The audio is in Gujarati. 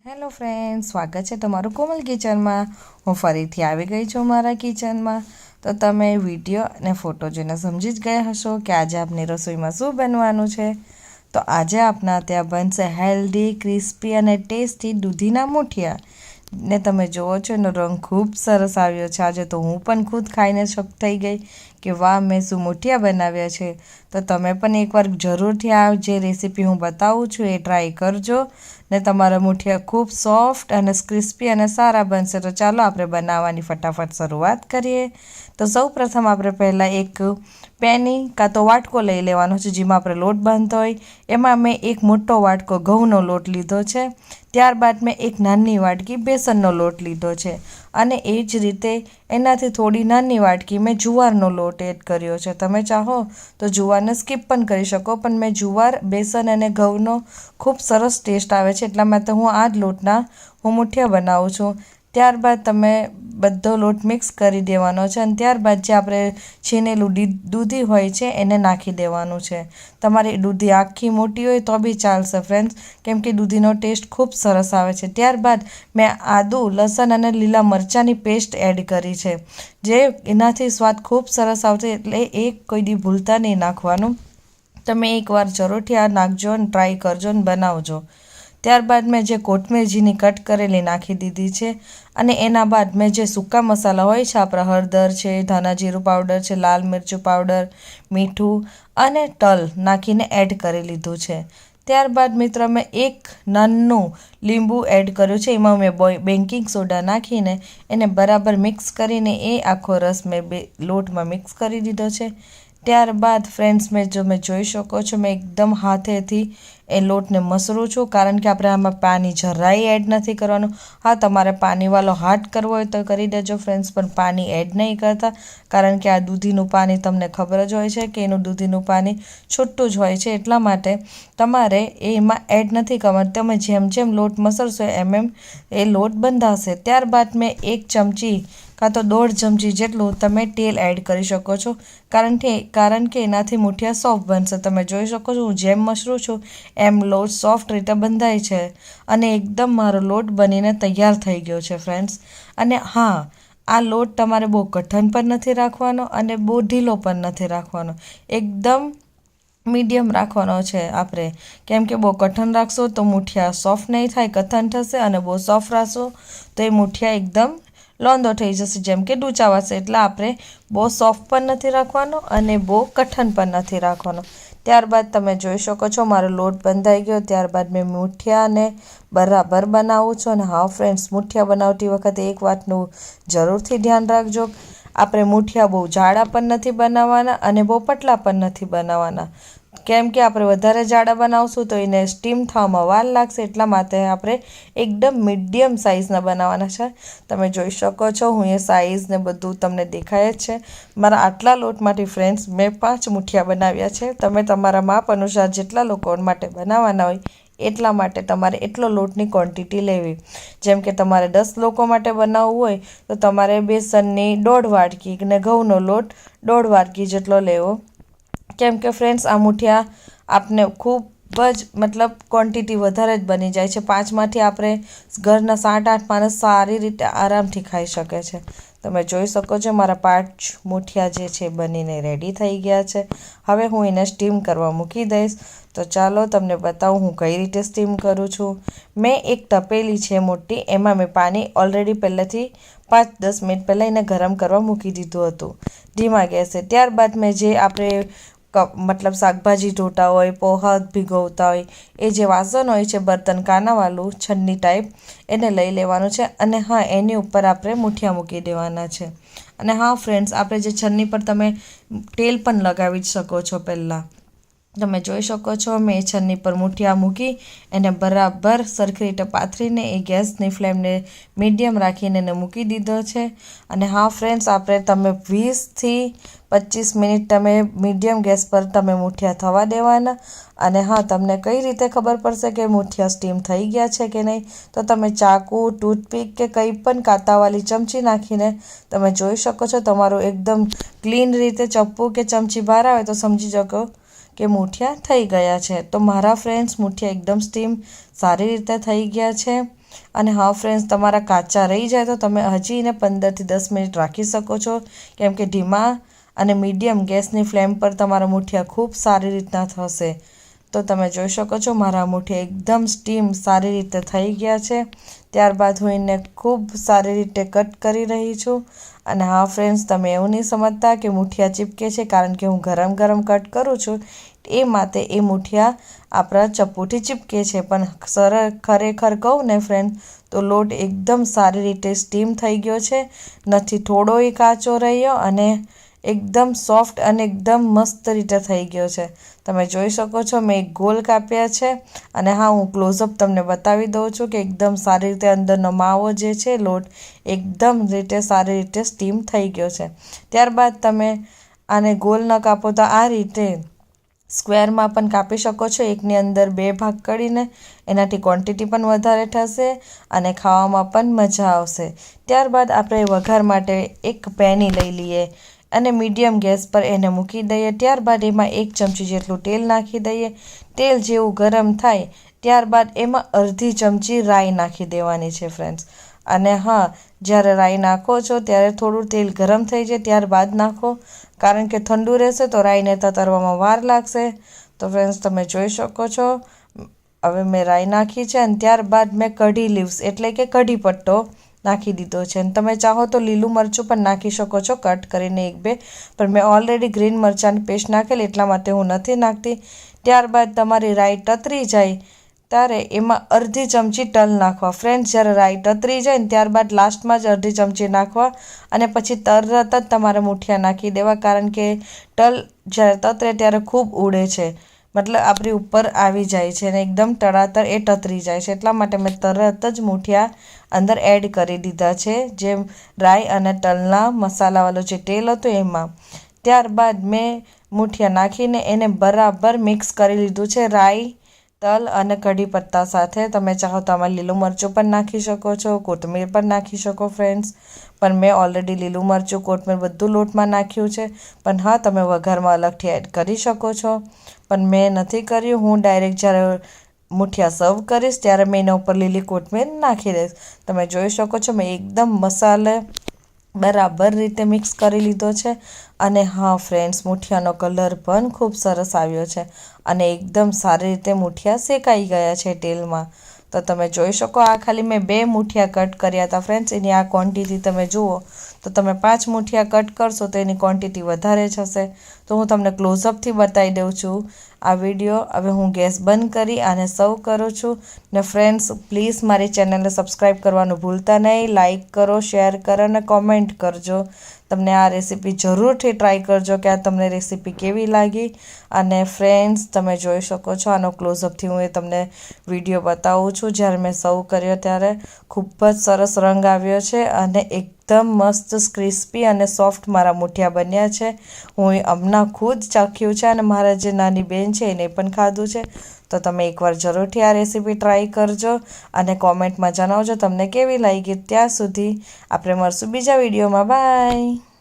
હેલો ફ્રેન્ડ્સ, સ્વાગત છે તમારું કોમલ કિચનમાં। હું ફરીથી આવી ગઈ છું મારા કિચનમાં। તો તમે વિડીયો અને ફોટો જોઈને સમજી જ ગયા હશો કે આજે આપની રસોઈમાં શું બનવાનું છે। તો આજે આપણા ત્યાં બનશે હેલ્ધી, ક્રિસ્પી અને ટેસ્ટી દૂધીના મૂઠિયા। ને તમે જુઓ છો એનો રંગ ખૂબ સરસ આવ્યો છે। આજે તો હું પણ ખુદ ખાઈને શોક થઈ ગઈ કે વાહ, મેં શું મૂઠિયા બનાવ્યા છે। તો તમે પણ એકવાર જરૂરથી આ જે રેસીપી હું બતાવું છું એ ટ્રાય કરજો ને તમારા મૂઠિયા ખૂબ સોફ્ટ અને ક્રિસ્પી અને સારા બનશે। તો ચાલો આપણે બનાવવાની ફટાફટ શરૂઆત કરીએ। તો સૌપ્રથમ આપણે પહેલાં એક પેની કાં તો વાટકો લઈ લેવાનો છે જેમાં આપણે લોટ બાંધતો હોય। એમાં મેં એક મોટો વાટકો ઘઉંનો લોટ લીધો છે। ત્યારબાદ મેં એક નાની વાટકી બેસનનો લોટ લીધો છે અને એ જ રીતે એનાથી થોડી નાની વાટકી મેં જુવારનો લોટ એડ કર્યો છે। તમે ચાહો તો જુવારને સ્કીપ પણ કરી શકો, પણ મેં જુવાર, બેસન અને ઘઉંનો ખૂબ સરસ ટેસ્ટ આવે છે એટલા માટે હું આ જ લોટના મૂઠિયા બનાવું છું। ત્યારબાદ તમે બધો લોટ મિક્સ કરી દેવાનો છે અને ત્યારબાદ જે આપણે છીનેલું દૂધી હોય છે એને નાખી દેવાનું છે। તમારી દૂધી આખી મોટી હોય તો બી ચાલશે ફ્રેન્ડ્સ, કેમ કે દૂધીનો ટેસ્ટ ખૂબ સરસ આવે છે। ત્યારબાદ મેં આદું, લસણ અને લીલા મરચાંની પેસ્ટ એડ કરી છે, જે એનાથી સ્વાદ ખૂબ સરસ આવશે, એટલે એ કોઈ દી ભૂલતા નહીં નાખવાનું। તમે એકવાર જરૂરથી આ નાખજો અને ટ્રાય કરજો અને બનાવજો। ત્યારબાદ મેં જે કોથમીર કટ કરેલી નાખી દીધી છે અને એના બાદ મેં જે સૂકા મસાલા હોય છે, આપણા હળદર છે, ધાણા જીરું પાવડર છે, લાલ મરચું પાવડર, મીઠું અને તલ નાખીને એડ કરી લીધું છે। ત્યારબાદ મિત્રો મેં એક નાનું લીંબુ એડ કર્યું છે, એમાં મેં બેકિંગ સોડા નાખીને એને બરાબર મિક્સ કરીને એ આખો રસ મેં લોટમાં મિક્સ કરી દીધો છે। ત્યારબાદ ફ્રેન્ડ્સ મેં જોઈ શકો છો મેં એકદમ હાથેથી એ લોટને મસળું છું, કારણ કે આપણે આમાં પાણી જરાય એડ નથી કરવાનું। હા, તમારે પાણીવાળો હાથ કરવો હોય તો કરી દેજો ફ્રેન્ડ્સ, પણ પાણી એડ નહીં કરતા, કારણ કે આ દૂધીનું પાણી તમને ખબર જ હોય છે કે એનું દૂધીનું પાણી છૂટું જ હોય છે, એટલા માટે તમારે એમાં એડ નથી કરવાનું। તમે જેમ જેમ લોટ મસળશો એમ એ લોટ બંધાશે। ત્યારબાદ મેં 1 ચમચી કાં તો 1.5 ચમચી જેટલું તમે તેલ એડ કરી શકો છો, કારણ કે એનાથી મૂઠિયા સોફ્ટ બનશે। તમે જોઈ શકો છો હું જેમ મસળું છું એમ લોટ સોફ્ટ રીતે બંધાય છે અને એકદમ મારો લોટ બનીને તૈયાર થઈ ગયો છે ફ્રેન્ડ્સ। અને હા, આ લોટ તમારે બહુ કઠણ પણ નથી રાખવાનો અને બહુ ઢીલો પણ નથી રાખવાનો, એકદમ મીડિયમ રાખવાનો છે આપણે, કેમ કે બહુ કઠણ રાખશો તો મૂઠિયા સોફ્ટ નહીં થાય, કઠણ થશે, અને બહુ સોફ્ટ રાખશો તો એ મૂઠિયા એકદમ લોંદો થઈ જશે, જેમ કે ડૂચાવાશે। એટલે આપણે બહુ સોફ્ટ પણ નથી રાખવાનો અને બહુ કઠણ પણ નથી રાખવાનો। ત્યારબાદ તમે જોઈ શકો છો મારો લોટ બંધાઈ ગયો। ત્યારબાદ મેં મૂઠિયાને બરાબર બનાવું છું। અને હા ફ્રેન્ડ્સ, મૂઠિયા બનાવતી વખતે એક વાતનું જરૂરથી ધ્યાન રાખજો, આપણે મૂઠિયા બહુ જાડા પણ નથી બનાવવાના અને બહુ પતલા પણ નથી બનાવવાના, કેમ કે આપણે વધારે જાડા બનાવશું તો એને સ્ટીમ થવામાં વાર લાગશે, એટલા માટે આપણે એકદમ મીડિયમ સાઇઝના બનાવવાના છે। તમે જોઈ શકો છો હું એ સાઇઝ ને બધું તમને દેખાય જ છે। મારા આટલા લોટમાંથી ફ્રેન્ડ્સ મેં 5 મૂઠિયા બનાવ્યા છે। તમે તમારા માપ અનુસાર જેટલા લોકો માટે બનાવવાના હોય એટલા માટે તમારે એટલો લોટની ક્વોન્ટિટી લેવી। જેમ કે તમારે 10 લોકો માટે બનાવવું હોય તો તમારે બેસનની 1.5 વાટકી ને ઘઉંનો લોટ 1.5 વાટકી જેટલો લેવો, કેમ કે ફ્રેન્ડ્સ આ મૂઠિયા આપને ખૂબ જ ક્વોન્ટિટી વધારે જ બની જાય છે। 5માંથી આપણે ઘરના 7-8 માણસ સારી રીતે આરામથી ખાઈ શકે છે। તમે જોઈ શકો છો મારા 5 મૂઠિયા જે છે બનીને રેડી થઈ ગયા છે। હવે હું એને સ્ટીમ કરવા મૂકી દઈશ। તો ચાલો તમને બતાવું હું કઈ રીતે સ્ટીમ કરું છું। મેં એક તપેલી છે મોટી, એમાં મેં પાણી ઓલરેડી પહેલાંથી 5-10 મિનિટ પહેલાં એને ગરમ કરવા મૂકી દીધું હતું ધીમા ગેસે। ત્યારબાદ મેં જે આપણે શાકભાજી ધોતા હોય, પોહા ભીગવતા હોય, એ જે વાસણ હોય છે બર્તન કાનાવાળું છન્ની ટાઈપ, એને લઈ લેવાનું છે અને હા, એની ઉપર આપણે મૂઠિયા મૂકી દેવાના છે। અને હા ફ્રેન્ડ્સ, આપણે જે છન્ની પર તમે તેલ પણ લગાવી જ શકો છો। પહેલાં તમે જોઈ શકો છો મેં એ છન્ની પર મૂઠિયા મૂકી એને બરાબર સરખી રીતે પાથરીને એ ગેસની ફ્લેમને મીડિયમ રાખીને એને મૂકી દીધો છે। અને હા ફ્રેન્ડ્સ, તમે 20થી 25 મિનિટ તમે મીડિયમ ગેસ પર તમે મૂઠિયા થવા દેવાના। અને હા, તમને કઈ રીતે ખબર પડશે કે મૂઠિયા સ્ટીમ થઈ ગયા છે કે નહીં, તો તમે ચાકુ, ટૂથપીક કે કંઈ પણ કાંટાવાળી ચમચી નાખીને તમે જોઈ શકો છો। તમારું એકદમ ક્લીન રીતે ચપ્પુ કે ચમચી બહાર આવે તો સમજી શકો કે મૂઠિયા થઈ ગયા છે। તો મારા ફ્રેન્ડ્સ મૂઠિયા એકદમ સ્ટીમ સારી રીતે થઈ ગયા છે। અને હા ફ્રેન્ડ્સ, તમારા કાચા રહી જાય તો તમે હજી એને 15થી 10 મિનિટ રાખી શકો છો, કેમ કે ધીમા અને મીડિયમ ગેસની ફ્લેમ પર તમારા મૂઠિયા ખૂબ સારી રીતના થશે. તો તમે જોઈ શકો છો મારા મૂઠિયા એકદમ સ્ટીમ સારી રીતે થઈ ગયા છે. ત્યારબાદ હું એને ખૂબ સારી રીતે કટ કરી રહી છું. અને હા ફ્રેન્ડ્સ, તમે એવું નહીં સમજતા કે મૂઠિયા ચીપકે છે, કારણ કે હું ગરમ ગરમ કટ કરું છું એ માટે એ મૂઠિયા આપણા ચપ્પુથી ચીપકે છે. પણ ખરેખર કહું ને ફ્રેન્ડ, તો લોટ એકદમ સારી રીતે સ્ટીમ થઈ ગયો છે, નથી થોડોય કાચો રહ્યો અને એકદમ સોફ્ટ અને એકદમ મસ્ત રીતે થઈ ગયો છે. તમે જોઈ શકો છો મેં એક ગોલ કાપ્યા છે. અને હા, હું ક્લોઝઅપ તમને બતાવી દઉં છું કે એકદમ સારી રીતે અંદરનો માવો જે છે લોટ એકદમ રીતે સારી રીતે સ્ટીમ થઈ ગયો છે. ત્યારબાદ તમે આને ગોલ ન કાપો તો આ રીતે સ્ક્વેરમાં પણ કાપી શકો છો, એકની અંદર 2 ભાગ કરીને. એનાથી ક્વોન્ટિટી પણ વધારે થશે અને ખાવામાં પણ મજા આવશે. ત્યારબાદ આપણે વઘાર માટે એક પેની લઈ લઈએ અને મીડિયમ ગેસ પર એને મૂકી દઈએ. ત્યારબાદ એમાં 1 ચમચી જેટલું તેલ નાખી દઈએ. તેલ જેવું ગરમ થાય ત્યારબાદ એમાં અડધી ચમચી રાઈ નાખી દેવાની છે ફ્રેન્ડ્સ. અને હા, જ્યારે રાઈ નાખો છો ત્યારે થોડું તેલ ગરમ થઈ જાય ત્યારબાદ નાખો, કારણ કે ઠંડુ રહેશે તો રાઈને તતરવામાં વાર લાગશે. તો ફ્રેન્ડ્સ, તમે જોઈ શકો છો હવે મેં રાઈ નાખી છે અને ત્યારબાદ મેં કઢી લીવ્સ એટલે કે કઢી પત્તો નાખી દીધો છે. અને તમે ચાહો તો લીલું મરચું પણ નાખી શકો છો કટ કરીને 1-2, પણ મેં ઓલરેડી ગ્રીન મરચાંની પેસ્ટ નાખેલી એટલા માટે હું નથી નાખતી. ત્યારબાદ તમારી રાઈ તતરી જાય ત્યારે એમાં અડધી ચમચી તલ નાખવા. ફ્રેન્ડ્સ, જ્યારે રાઈ તતરી જાય ને ત્યારબાદ લાસ્ટમાં જ અડધી ચમચી નાખવા અને પછી તરત જ તમારે મૂઠિયા નાખી દેવા, કારણ કે તલ જ્યારે તતરે ત્યારે ખૂબ ઉડે છે, મતલબ આપણી ઉપર આવી જાય છે અને એકદમ તળાતર એ તતરી જાય છે. એટલા માટે મેં તરત જ મૂઠિયા અંદર એડ કરી દીધા છે, જે રાઈ અને તલના મસાલાવાળું જે તેલ હતું એમાં. ત્યારબાદ મેં મૂઠિયા નાખીને એને બરાબર મિક્સ કરી લીધું છે રાઈ, તલ અને કઢી પત્તા સાથે. તમે ચાહો તો આમાં લીલું મરચું પણ નાખી શકો છો, કોથમીર પણ નાખી શકો ફ્રેન્ડ્સ, પણ મેં ઓલરેડી લીલું મરચું, કોથમીર બધું લોટમાં નાખ્યું છે. પણ હા, તમે વઘારમાં અલગથી એડ કરી શકો છો, પણ મેં નથી કર્યું. હું ડાયરેક્ટ જ્યારે મૂઠિયા સર્વ કરીશ ત્યારે મેં એના ઉપર લીલી કોથમીર નાખી દઈશ. તમે જોઈ શકો છો મેં એકદમ મસાલે બરાબર રીતે મિક્સ કરી લીધો છે. અને હા ફ્રેન્ડ્સ, મૂઠિયાનો કલર પણ ખૂબ સરસ આવ્યો છે અને એકદમ સારી રીતે મૂઠિયા શેકાઈ ગયા છે તેલમાં. તો તમે જોઈ શકો, આ ખાલી મેં 2 મૂઠિયા કટ કર્યા હતા ફ્રેન્ડ્સ. એની આ ક્વોન્ટિટી તમે જુઓ તો તમે 5 મૂઠિયા કટ કરશો તો એની ક્વોન્ટિટી વધારે જ હશે. તો હું તમને ક્લોઝઅપથી બતાવી દઉં છું આ વિડીયો. હવે હું ગેસ બંધ કરી અને સર્વ કરું છું. ને ફ્રેન્ડ્સ, પ્લીઝ મારી ચેનલને સબસ્ક્રાઈબ કરવાનું ભૂલતા નહીં. લાઇક કરો, શેર કરો અને કોમેન્ટ કરજો. તમને આ રેસીપી જરૂરથી ટ્રાય કરજો કે આ તમને રેસીપી કેવી લાગી. અને ફ્રેન્ડ્સ, તમે જોઈ શકો છો આનો ક્લોઝઅપથી હું તમને વિડીયો બતાવું છું. જ્યારે મેં સર્વ કર્યો ત્યારે ખૂબ જ સરસ રંગ આવ્યો છે અને એકદમ મસ્ત ક્રિસ્પી અને સોફ્ટ મારા મૂઠિયા બન્યા છે. હું હમણાં ખુદ ચાખ્યું છે અને મારા જે નાની બેન છે એને પણ ખાધું છે. તો તમે એકવાર જરૂરથી આ રેસીપી ટ્રાય કરજો અને કોમેન્ટમાં જણાવજો તમને કેવી લાગી. ત્યાં સુધી આપણે મળશું બીજા વિડીયોમાં. બાય.